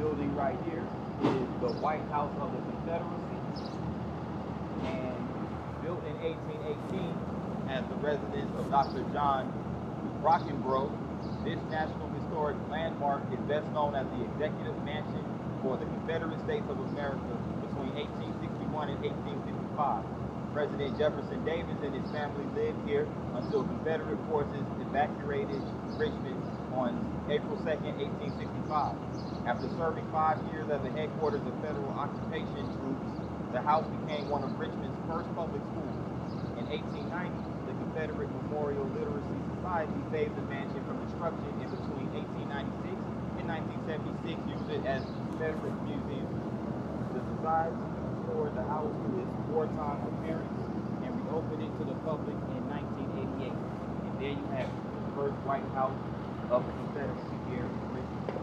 building right here is the White House of the Confederacy, and built in 1818 as the residence of Dr. John Brockenbrough. This National Historic Landmark is best known as the Executive Mansion for the Confederate States of America between 1861 and 1865. President Jefferson Davis and his family lived here until Confederate forces evacuated Richmond on April 2nd, 1865. After serving 5 years as the headquarters of federal occupation troops, the house became one of Richmond's first public schools. In 1890, the Confederate Memorial Literacy Society saved the mansion from destruction in between 1896 and 1976, used it as the Confederate Museum. The society restored the house to its wartime appearance and reopened it to the public in 1988. And there you have it, the first White House of the Confederacy here in Richmond.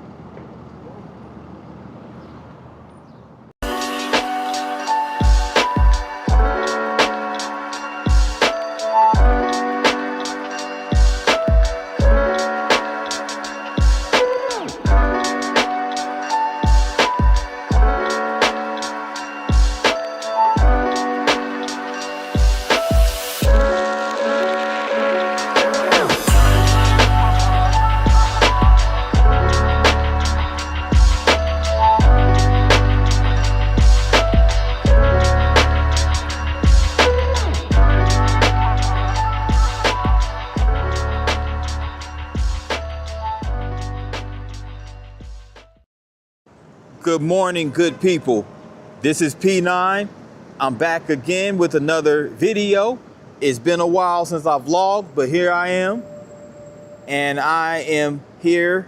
Good morning, good people. This is P9. I'm back again with another video. It's been a while since I've vlogged, but here I am. And I am here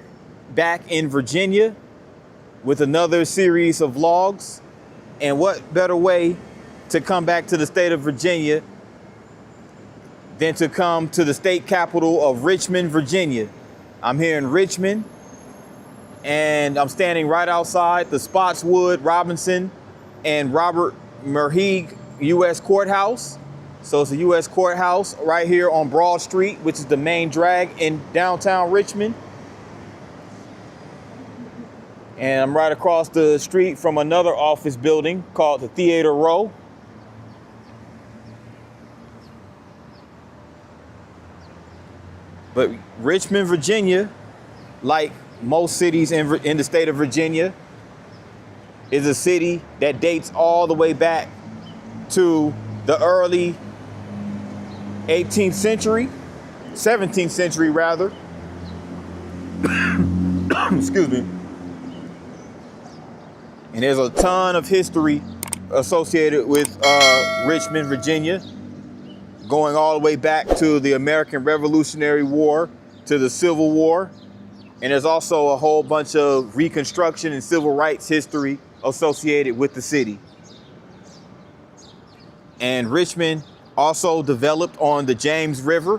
back in Virginia with another series of vlogs. And what better way to come back to the state of Virginia than to come to the state capital of Richmond, Virginia. I'm here in Richmond, and I'm standing right outside the Spotswood, Robinson, and Robert Merheig U.S. Courthouse. So it's a U.S. courthouse right here on Broad Street, which is the main drag in downtown Richmond. And I'm right across the street from another office building called the Theater Row. But Richmond, Virginia, like most cities in the state of Virginia, is a city that dates all the way back to the early 18th century, 17th century rather. Excuse me. And there's a ton of history associated with Richmond, Virginia, going all the way back to the American Revolutionary War, to the Civil War. And there's also a whole bunch of Reconstruction and civil rights history associated with the city. And Richmond also developed on the James River,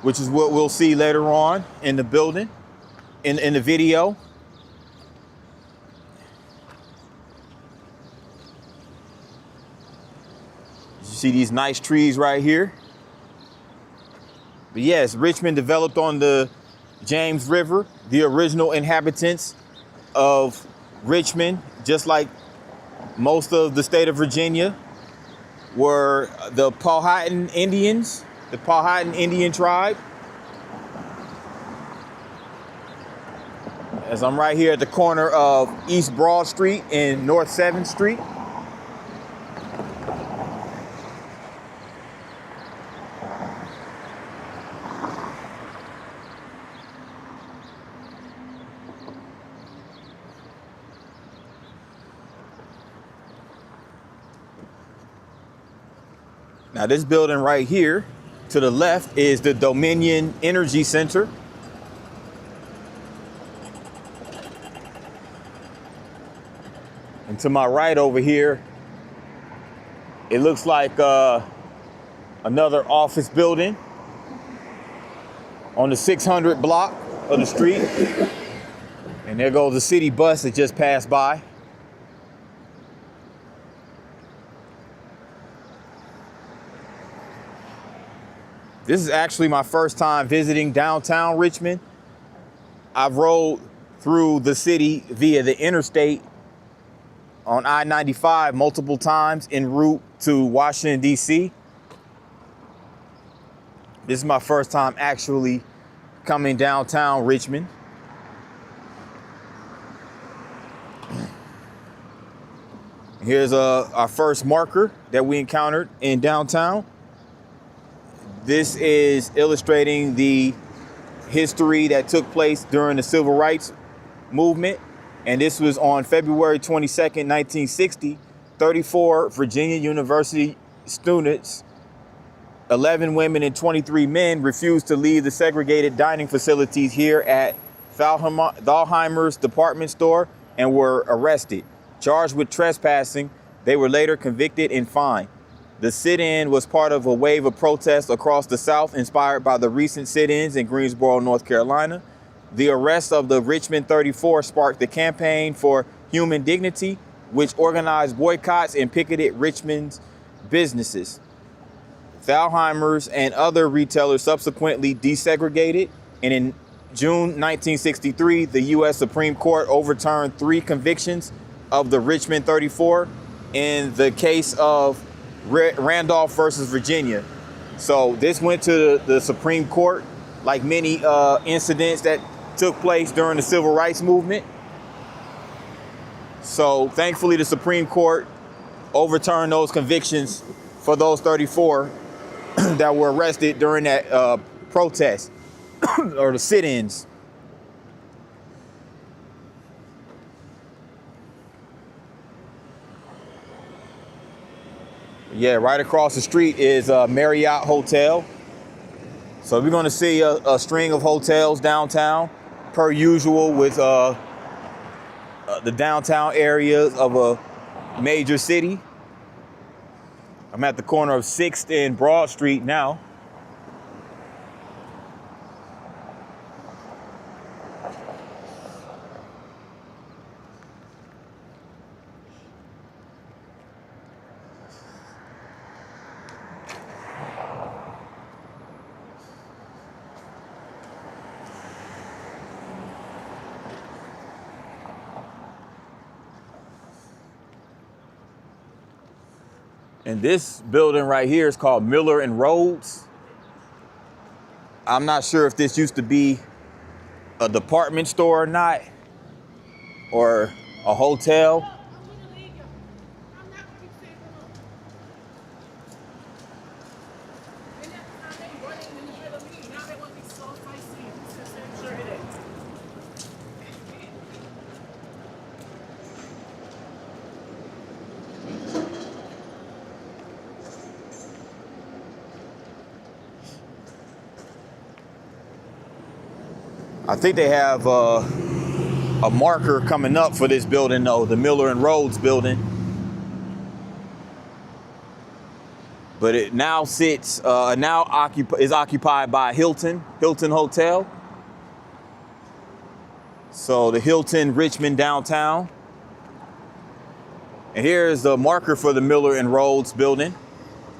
which is what we'll see later on in the building, in the video. You see these nice trees right here. But yes, Richmond developed on the James River. The original inhabitants of Richmond, just like most of the state of Virginia, were the Powhatan Indians, the Powhatan Indian tribe. As I'm right here at the corner of East Broad Street and North 7th Street. Now this building right here to the left is the Dominion Energy Center. And to my right over here, it looks like another office building on the 600 block of the street. And there goes the city bus that just passed by. This is actually my first time visiting downtown Richmond. I've rode through the city via the interstate on I-95 multiple times en route to Washington, D.C. This is my first time actually coming downtown Richmond. Here's our first marker that we encountered in downtown. This is illustrating the history that took place during the Civil Rights Movement. And this was on February 22nd, 1960. 34 Virginia University students, 11 women and 23 men, refused to leave the segregated dining facilities here at Thalheimer's department store and were arrested. Charged with trespassing, they were later convicted and fined. The sit-in was part of a wave of protests across the South inspired by the recent sit-ins in Greensboro, North Carolina. The arrest of the Richmond 34 sparked the Campaign for Human Dignity, which organized boycotts and picketed Richmond's businesses. Thalheimer's and other retailers subsequently desegregated, and in June 1963, the U.S. Supreme Court overturned 3 convictions of the Richmond 34 in the case of Randolph versus Virginia. So this went to the Supreme Court, like many incidents that took place during the Civil Rights Movement. So thankfully, the Supreme Court overturned those convictions for those 34 that were arrested during that protest or the sit-ins. Yeah, right across the street is Marriott Hotel. So we're going to see a string of hotels downtown, per usual with the downtown areas of a major city. I'm at the corner of 6th and Broad Street now. And this building right here is called Miller and Rhodes. I'm not sure if this used to be a department store or not, or a hotel. I think they have a marker coming up for this building, though, the Miller and Rhodes building. But it now is occupied by Hilton Hotel. So the Hilton Richmond downtown. And here's the marker for the Miller and Rhodes building.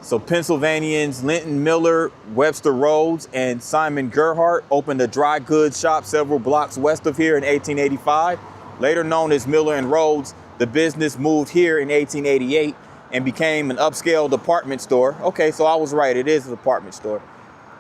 So Pennsylvanians Linton Miller, Webster Rhodes, and Simon Gerhardt opened a dry goods shop several blocks west of here in 1885. Later known as Miller and Rhodes, the business moved here in 1888 and became an upscale department store. Okay, so I was right. It is a department store,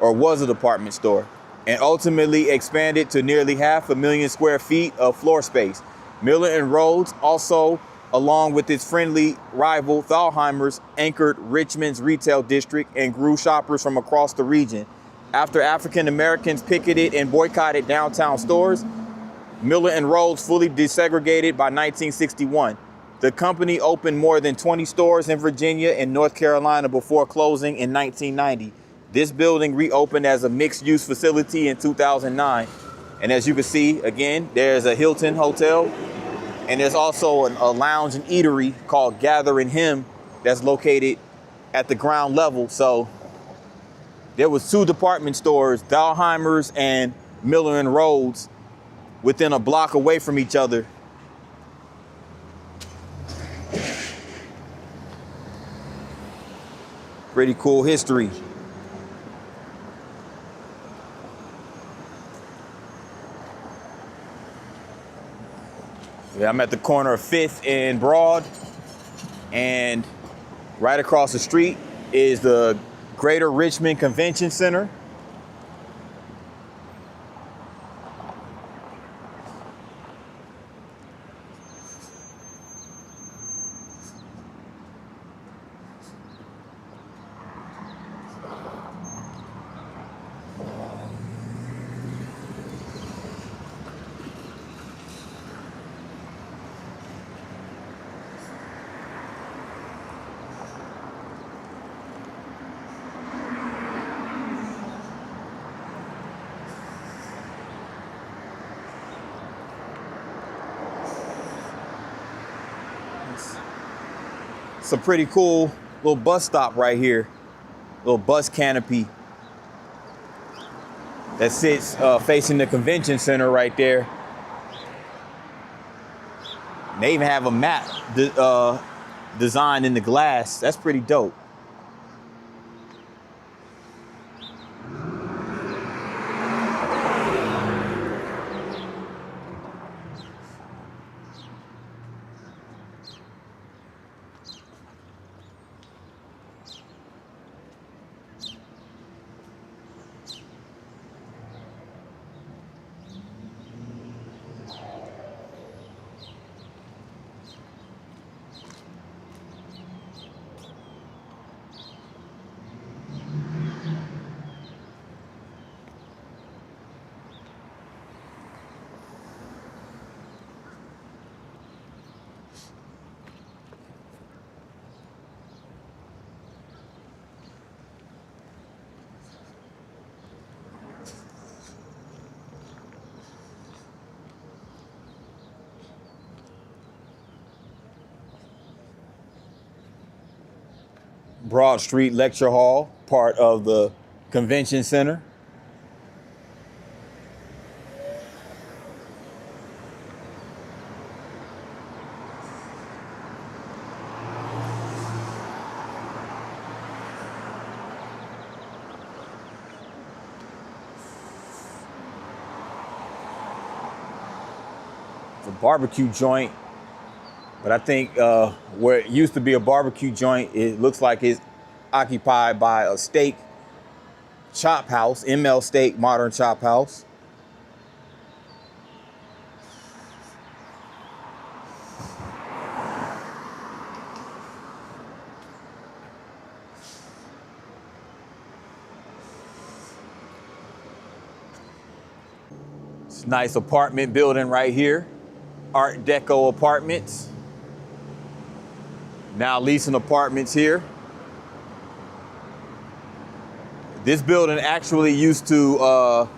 or was a department store, and ultimately expanded to nearly 500,000 square feet of floor space. Miller and Rhodes also, along with its friendly rival Thalheimer's, anchored Richmond's retail district and grew shoppers from across the region. After African Americans picketed and boycotted downtown stores, Miller and Rhodes fully desegregated by 1961. The company opened more than 20 stores in Virginia and North Carolina before closing in 1990. This building reopened as a mixed-use facility in 2009. And as you can see, again, there's a Hilton Hotel. And there's also a lounge and eatery called Gather and Hymn that's located at the ground level. So there was 2 department stores, Thalheimer's and Miller and Rhodes, within a block away from each other. Pretty cool history. Yeah, I'm at the corner of 5th and Broad, and right across the street is the Greater Richmond Convention Center. It's a pretty cool little bus stop right here. Little bus canopy that sits facing the convention center right there. And they even have a map designed in the glass. That's pretty dope. Broad Street Lecture Hall, part of the convention center. It's a barbecue joint, but I think where it used to be a barbecue joint, it looks like it's occupied by a steak chop house, ML Steak Modern Chop House. It's a nice apartment building right here. Art Deco apartments. Now leasing apartments here. This building actually used to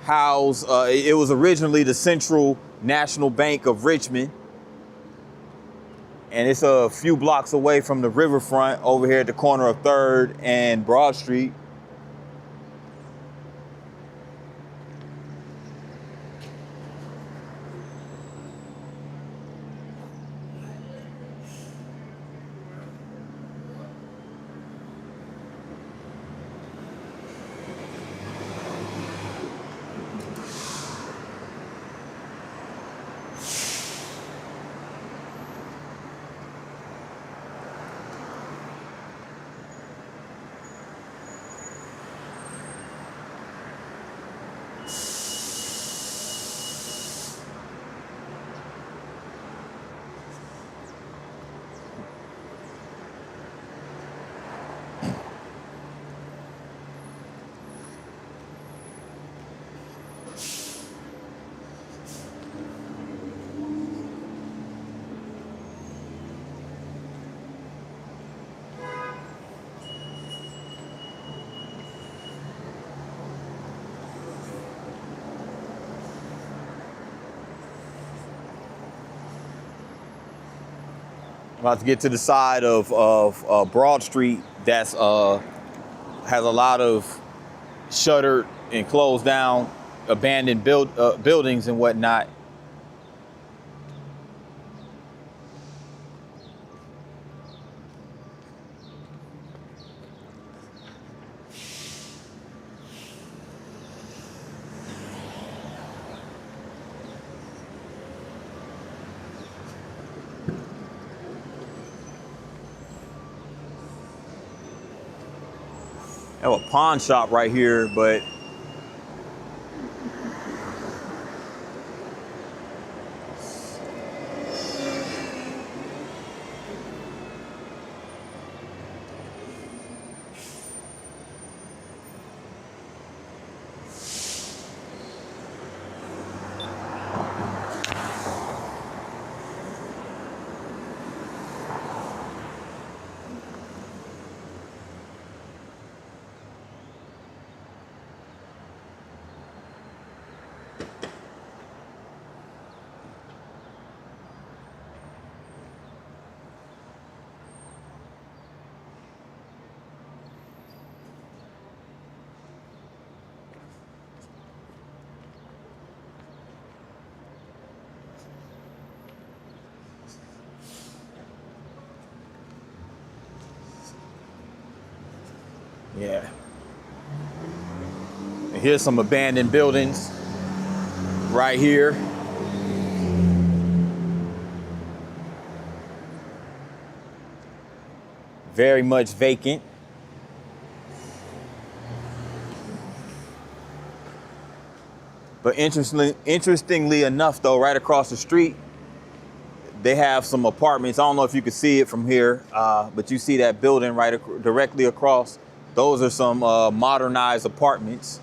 house, it was originally the Central National Bank of Richmond. And it's a few blocks away from the riverfront over here at the corner of 3rd and Broad Street. About to get to the side of Broad Street that's has a lot of shuttered and closed down abandoned buildings and whatnot. Have a pawn shop right here, but yeah. And here's some abandoned buildings right here. Very much vacant. But interestingly enough, though, right across the street, they have some apartments. I don't know if you can see it from here, but you see that building right directly across. Those are some modernized apartments.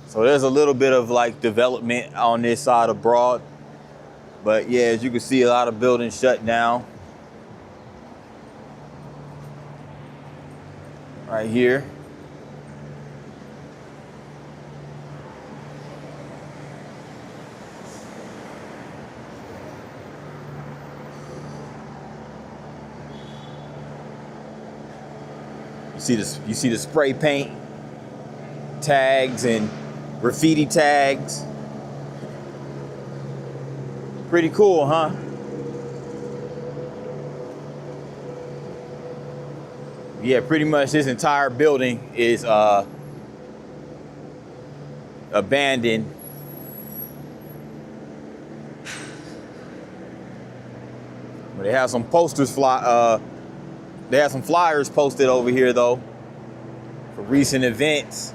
So there's a little bit of like development on this side of Broad. But yeah, as you can see, a lot of buildings shut down. Right here. You see the spray paint tags and graffiti tags. Pretty cool, huh? Yeah, pretty much this entire building is abandoned. But they have some posters they have some flyers posted over here though for recent events.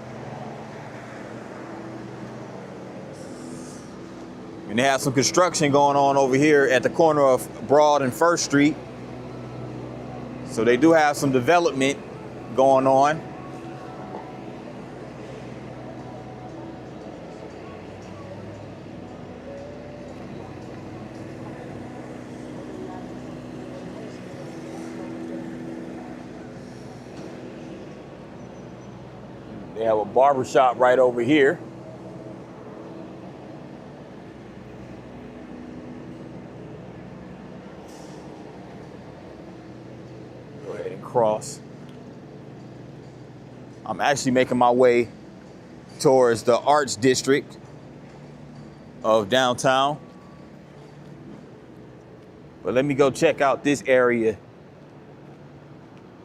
And they have some construction going on over here at the corner of Broad and First Street. So they do have some development going on. They have a barber shop right over here. Go ahead and cross. I'm actually making my way towards the Arts District of downtown. But let me go check out this area.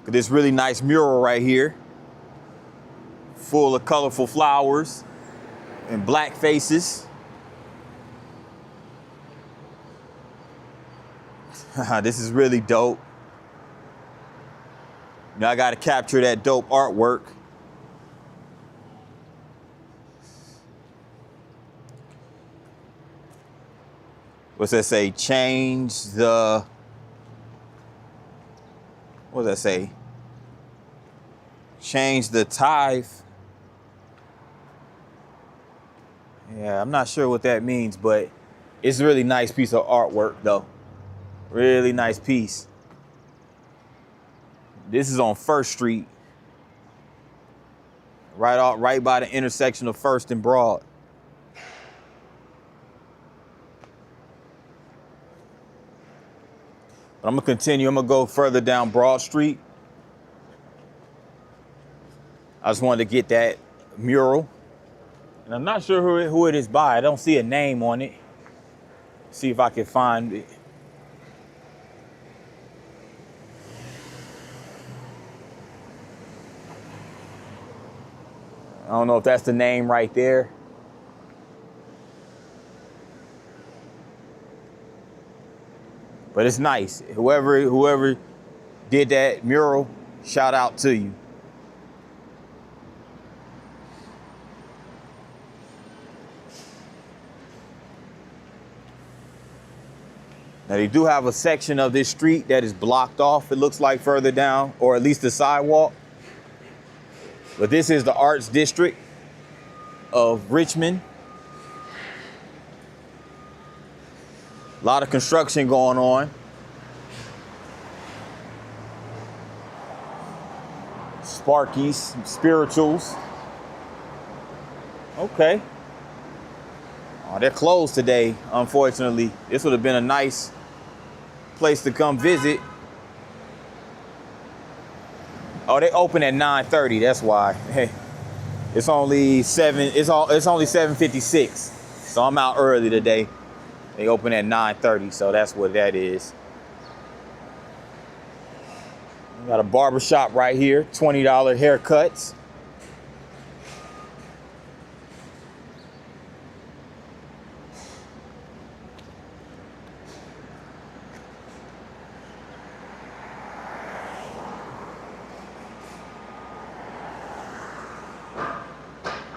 This really nice mural right here, full of colorful flowers and black faces. This is really dope. Now I gotta capture that dope artwork. What's that say? Change the, what does that say? Change the tithe. Yeah, I'm not sure what that means, but it's a really nice piece of artwork though. Really nice piece. This is on First Street. Right by the intersection of First and Broad. But I'm gonna continue, I'm gonna go further down Broad Street. I just wanted to get that mural. And I'm not sure who it is by. I don't see a name on it. See if I can find it. I don't know if that's the name right there. But it's nice. Whoever did that mural, shout out to you. Now they do have a section of this street that is blocked off, it looks like, further down, or at least the sidewalk. But this is the Arts District of Richmond. A lot of construction going on. Sparkies, spirituals. Okay. Oh, they're closed today, unfortunately. This would have been a nice place to come visit. Oh, they open at 9:30. That's why. Hey, it's only 7:56. So I'm out early today. They open at 9:30, so that's what that is. We got a barber shop right here, $20 haircuts.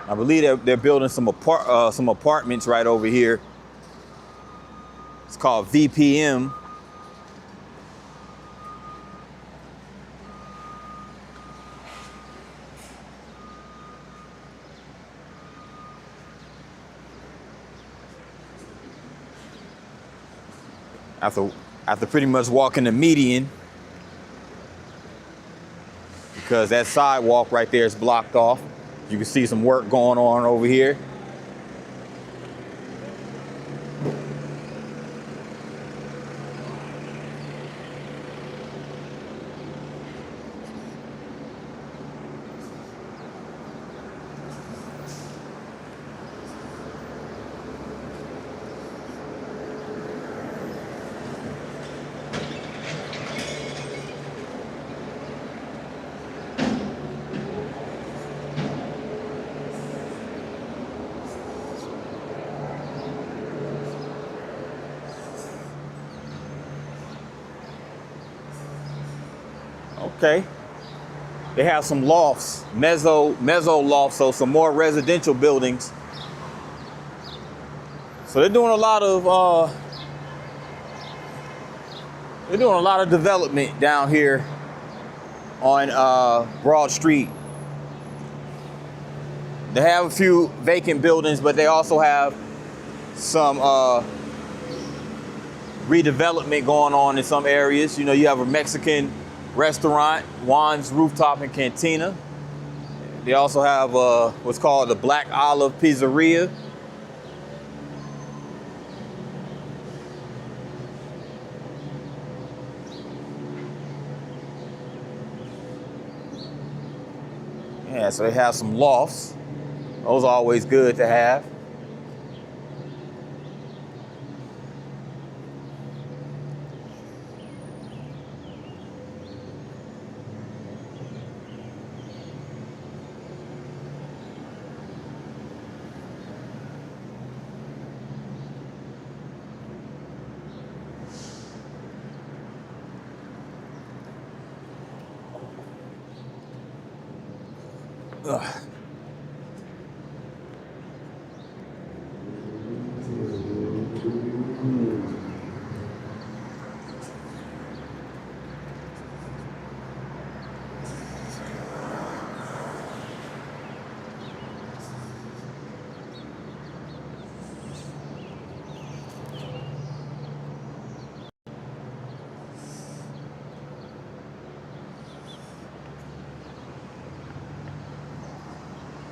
I believe they're building some apartments right over here. It's called VPM. After pretty much walking the median, because that sidewalk right there is blocked off. You can see some work going on over here. Okay. They have some lofts, mezzo lofts, so some more residential buildings. So they're doing a lot of development down here on Broad Street. They have a few vacant buildings, but they also have some redevelopment going on in some areas. You know, you have a Mexican restaurant, Juan's Rooftop and Cantina. They also have what's called the Black Olive Pizzeria. Yeah, so they have some lofts. Those are always good to have. Ugh.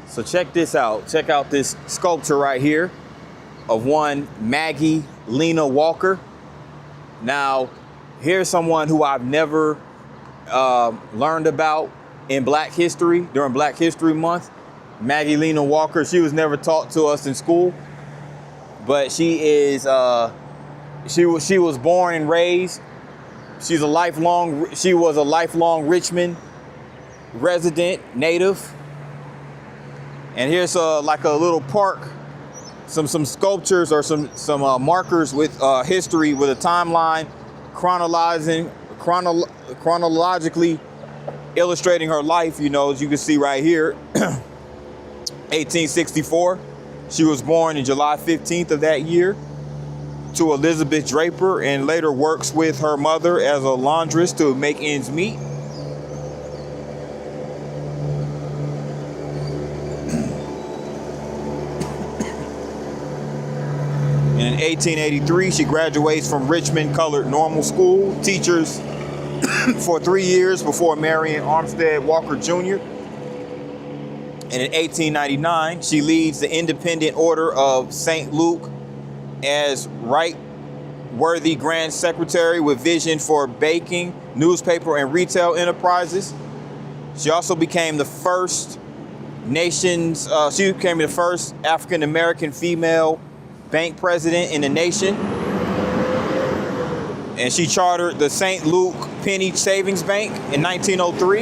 So check this out. Check out this sculpture right here of one Maggie Lena Walker. Now, here's someone who I've never learned about in Black History during Black History Month. Maggie Lena Walker. She was never taught to us in school, but she is. She was born and raised. She was a lifelong Richmond resident, native. And here's like a little park, some sculptures or some markers with history, with a timeline chronologically illustrating her life. You know, as you can see right here, 1864. She was born in July 15th of that year. to Elizabeth Draper and later works with her mother as a laundress to make ends meet. In 1883, she graduates from Richmond Colored Normal School, teachers for 3 years before marrying Armstead Walker Jr. And in 1899, she leads the Independent Order of St. Luke as Right Worthy Grand Secretary with vision for baking, newspaper, and retail enterprises. She also became the first African-American female bank president in the nation. And she chartered the St. Luke Penny Savings Bank in 1903.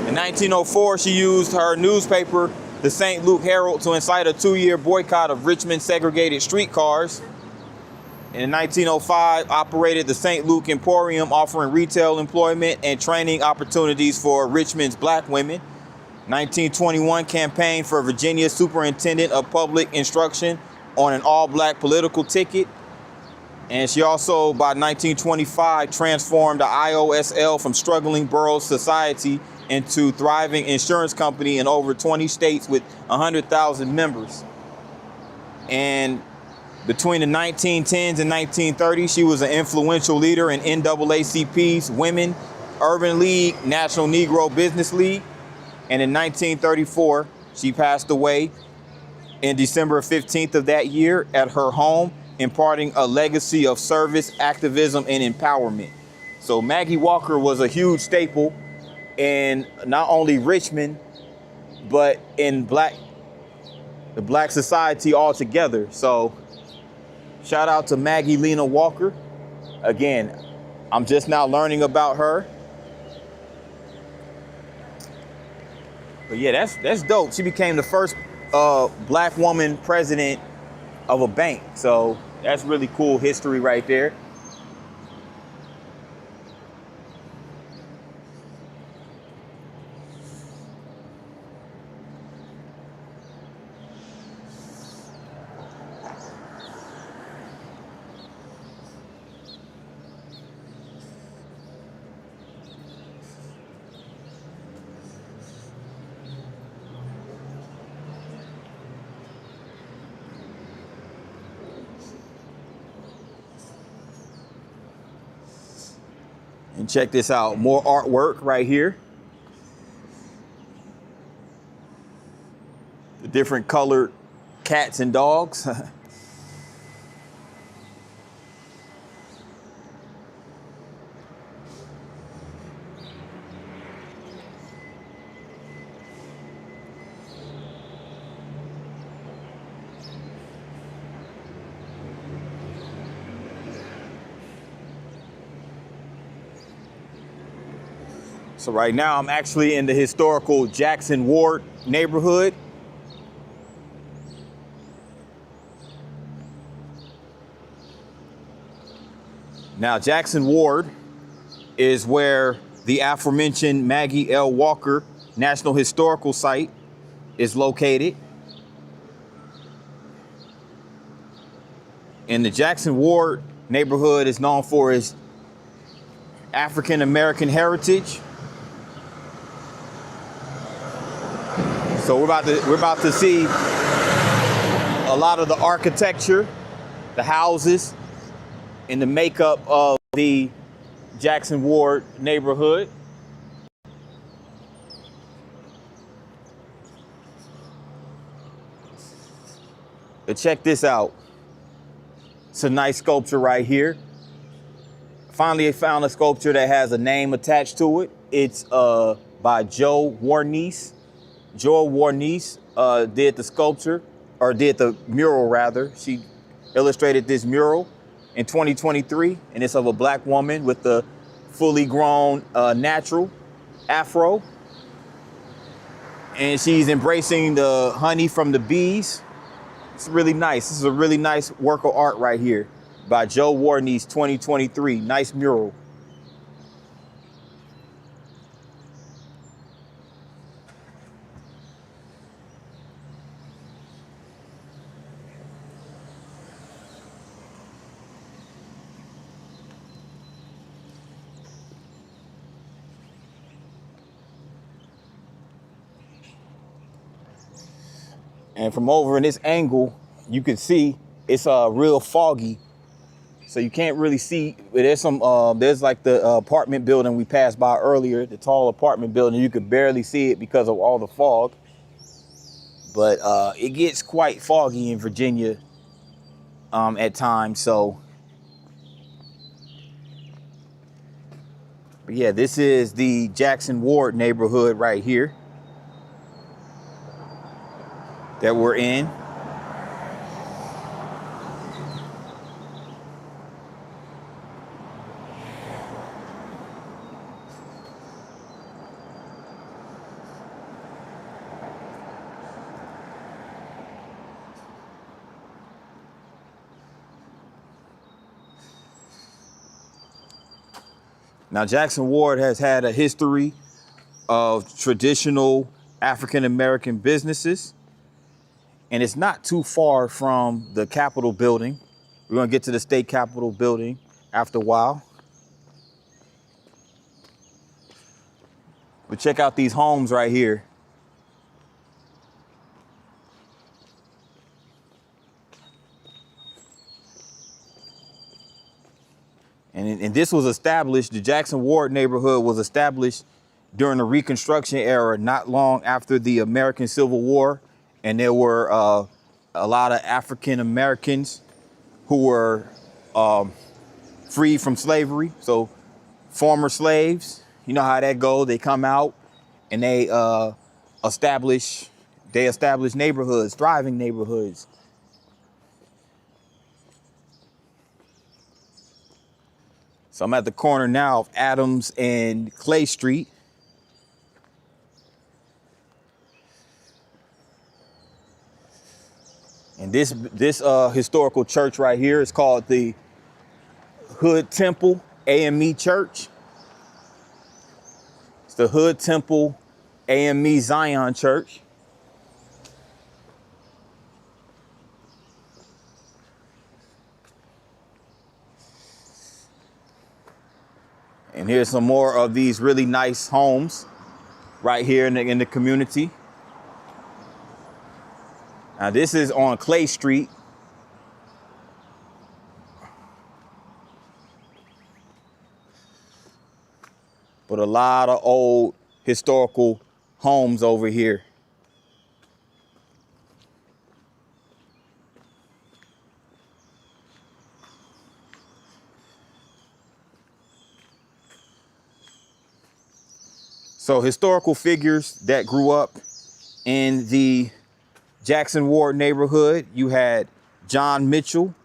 In 1904, she used her newspaper, the St. Luke Herald, to incite a 2-year boycott of Richmond segregated streetcars. And in 1905, operated the St. Luke Emporium, offering retail employment and training opportunities for Richmond's black women. 1921, campaigned for Virginia Superintendent of Public Instruction on an all-black political ticket. And she also, by 1925, transformed the IOSL from struggling borough society into thriving insurance company in over 20 states with 100,000 members. And between the 1910s and 1930s, she was an influential leader in NAACP's Women, Urban League, National Negro Business League. And in 1934, she passed away in December 15th of that year at her home, imparting a legacy of service, activism, and empowerment. So Maggie Walker was a huge staple in not only Richmond, but in the black society altogether. So shout out to Maggie Lena Walker. Again, I'm just now learning about her. But yeah, that's dope. She became the first black woman president of a bank. So that's really cool history right there. And check this out, more artwork right here. The different colored cats and dogs. So right now I'm actually in the historical Jackson Ward neighborhood. Now Jackson Ward is where the aforementioned Maggie L. Walker National Historical Site is located. And the Jackson Ward neighborhood is known for its African American heritage. So we're about to see a lot of the architecture, the houses, and the makeup of the Jackson Ward neighborhood. But check this out. It's a nice sculpture right here. Finally, I found a sculpture that has a name attached to it. It's by Joe Warnice. Joel Warnice did the sculpture, or did the mural rather. She illustrated this mural in 2023, and it's of a black woman with the fully grown natural afro. And she's embracing the honey from the bees. It's really nice. This is a really nice work of art right here by Joe Warnice, 2023. Nice mural. And from over in this angle, you can see it's real foggy. So you can't really see, but there's some, there's like the apartment building we passed by earlier, the tall apartment building. You could barely see it because of all the fog. But it gets quite foggy in Virginia at times. So, but yeah, this is the Jackson Ward neighborhood right here that we're in. Now, Jackson Ward has had a history of traditional African-American businesses, and it's not too far from the Capitol building. We're gonna get to the state Capitol building after a while. But check out these homes right here. And this was established, the Jackson Ward neighborhood was established during the Reconstruction era, not long after the American Civil War. And there were a lot of African Americans who were freed from slavery. So former slaves, you know how that goes. They come out and they establish neighborhoods, thriving neighborhoods. So I'm at the corner now of Adams and Clay Street. And this historical church right here is called the Hood Temple AME Church. It's the Hood Temple AME Zion Church. And here's some more of these really nice homes right here in the community. Now this is on Clay Street. But a lot of old historical homes over here. So historical figures that grew up in the Jackson Ward neighborhood. You had John Mitchell,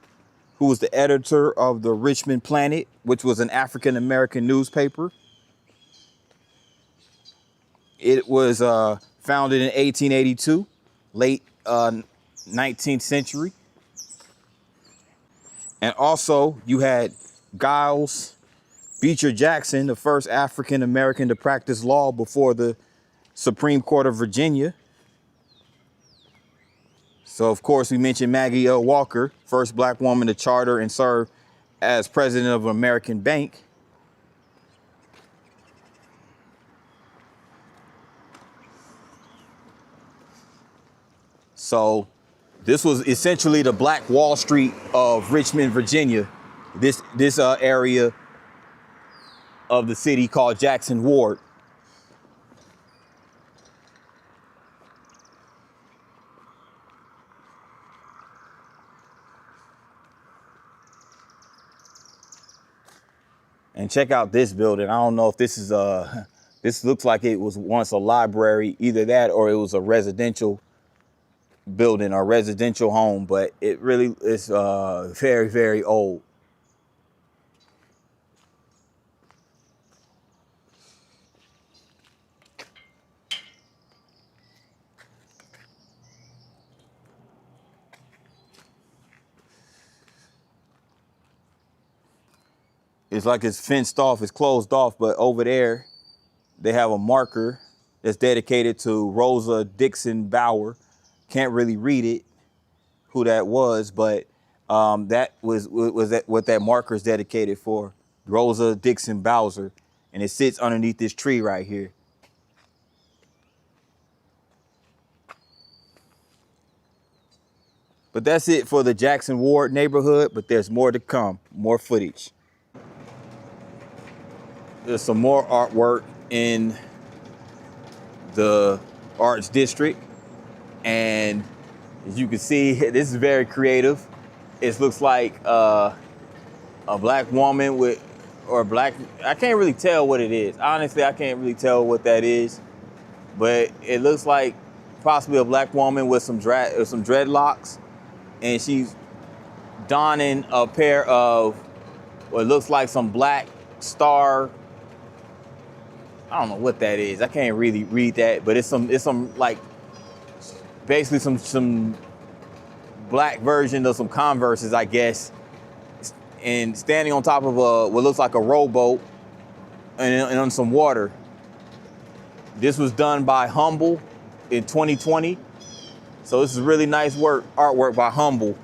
who was the editor of the Richmond Planet, which was an African-American newspaper. It was founded in 1882, late 19th century. And also you had Giles Beecher Jackson, the first African-American to practice law before the Supreme Court of Virginia. So, of course, we mentioned Maggie L. Walker, first black woman to charter and serve as president of an American bank. So this was essentially the Black Wall Street of Richmond, Virginia. This area of the city called Jackson Ward. And check out this building. I don't know if this is this looks like it was once a library, either that or it was a residential building or residential home, but it really is very, very old. It's like it's fenced off, it's closed off, but over there, they have a marker that's dedicated to Rosa Dixon Bauer. Can't really read it, who that was, but that was what that marker is dedicated for, Rosa Dixon Bowser, and it sits underneath this tree right here. But that's it for the Jackson Ward neighborhood, but there's more to come, more footage. There's some more artwork in the Arts District. And as you can see, this is very creative. It looks like a black woman with, or black, I can't really tell what it is. Honestly, I can't really tell what that is, but it looks like possibly a black woman with some dreadlocks, and she's donning a pair of what looks like some black star. I don't know what that is. I can't really read that, but it's some like basically some black version of some Converses, I guess, and standing on top of what looks like a rowboat and on some water. This was done by Humble in 2020. So this is really nice artwork by Humble.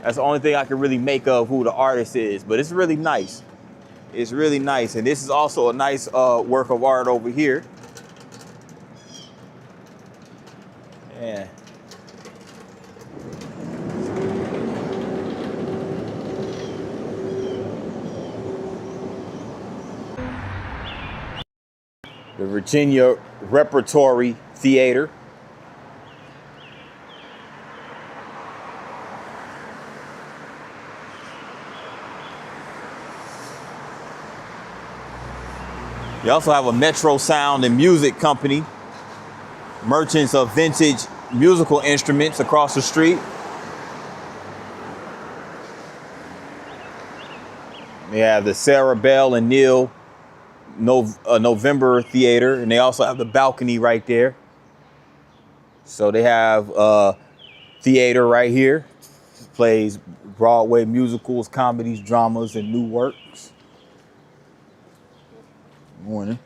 That's the only thing I can really make of who the artist is, but it's really nice. It's really nice. And this is also a nice work of art over here. Yeah. The Virginia Repertory Theater. You also have a Metro Sound and Music Company, merchants of vintage musical instruments across the street. They have the Sarah Bell and Neil November Theater, and they also have the balcony right there. So they have theater right here. Plays Broadway musicals, comedies, dramas, and new works. Morning.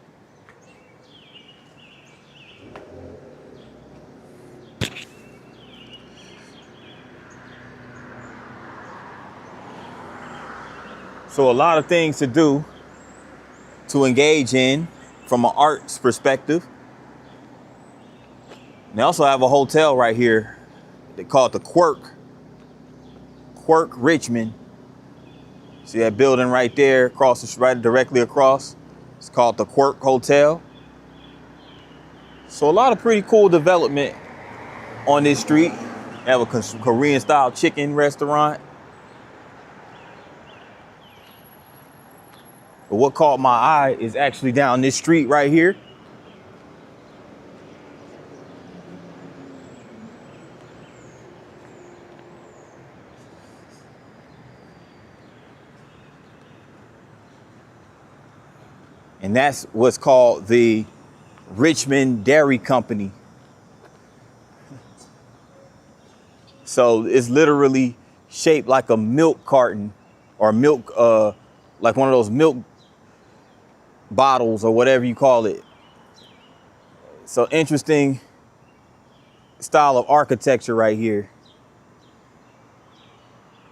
So a lot of things to do, to engage in from an arts perspective. And they also have a hotel right here. They call it the Quirk Richmond. See that building right there across, right directly across? It's called the Quirk Hotel. So a lot of pretty cool development on this street. They have a Korean style chicken restaurant. But what caught my eye is actually down this street right here. And that's what's called the Richmond Dairy Company. So it's literally shaped like a milk carton or milk, like one of those milk bottles or whatever you call it. So interesting style of architecture right here.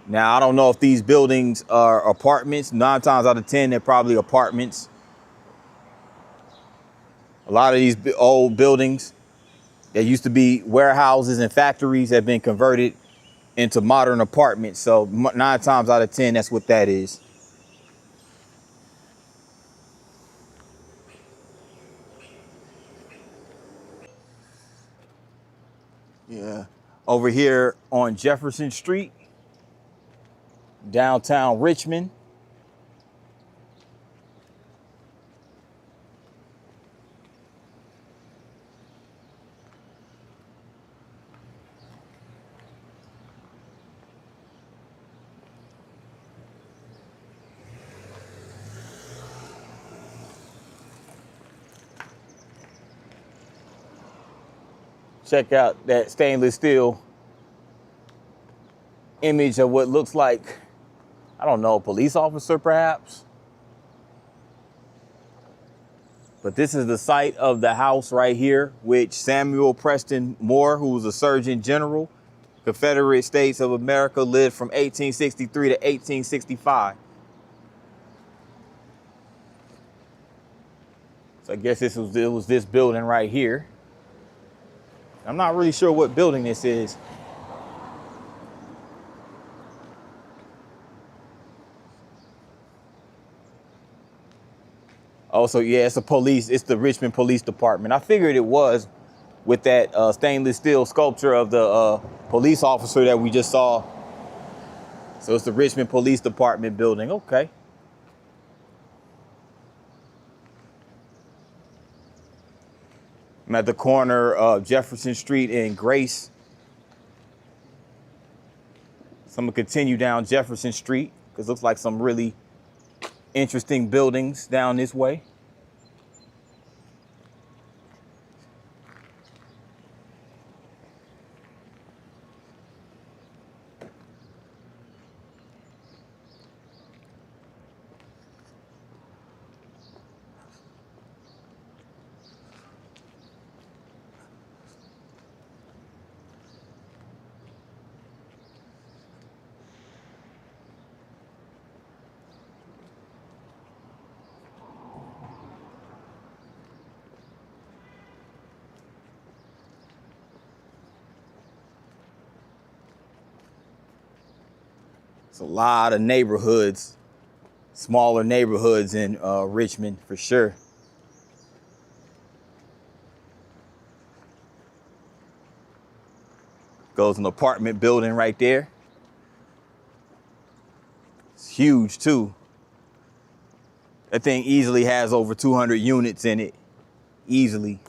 Now, I don't know if these buildings are apartments. 9 times out of 10, they're probably apartments. A lot of these old buildings that used to be warehouses and factories have been converted into modern apartments. So 9 times out of 10, that's what that is. Yeah. Over here on Jefferson Street, downtown Richmond. Check out that stainless steel image of what looks like, I don't know, a police officer perhaps. But this is the site of the house right here, which Samuel Preston Moore, who was a Surgeon General, Confederate States of America, lived from 1863 to 1865. So I guess it was this building right here. I'm not really sure what building this is. Oh, so yeah, it's the Richmond Police Department. I figured it was with that stainless steel sculpture of the police officer that we just saw. So it's the Richmond Police Department building. Okay. I'm at the corner of Jefferson Street and Grace. So I'm gonna continue down Jefferson Street because it looks like some really interesting buildings down this way. It's a lot of neighborhoods, smaller neighborhoods in Richmond for sure. Goes an apartment building right there. It's huge too. That thing easily has over 200 units in it, easily.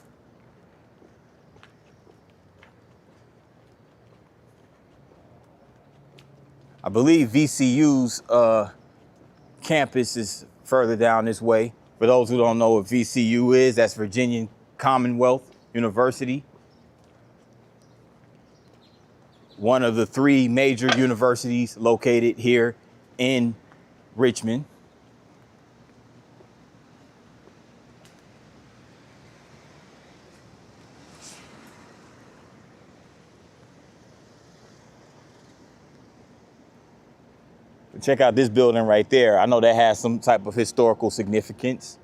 I believe VCU's campus is further down this way. For those who don't know what VCU is, that's Virginia Commonwealth University. One of the 3 major universities located here in Richmond. Check out this building right there. I know that has some type of historical significance.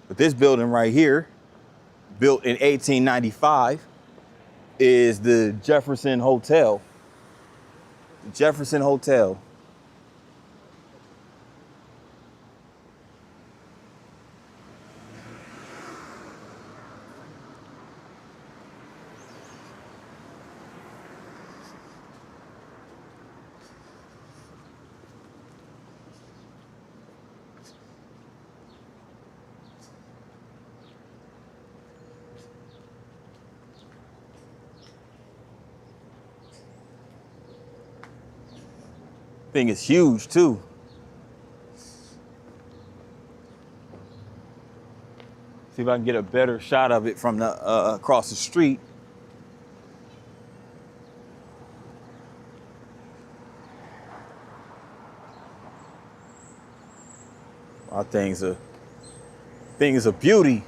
But this building right here, built in 1895, is the Jefferson Hotel. The Jefferson Hotel. Thing is huge too. See if I can get a better shot of it from the across the street. Our thing's a beauty.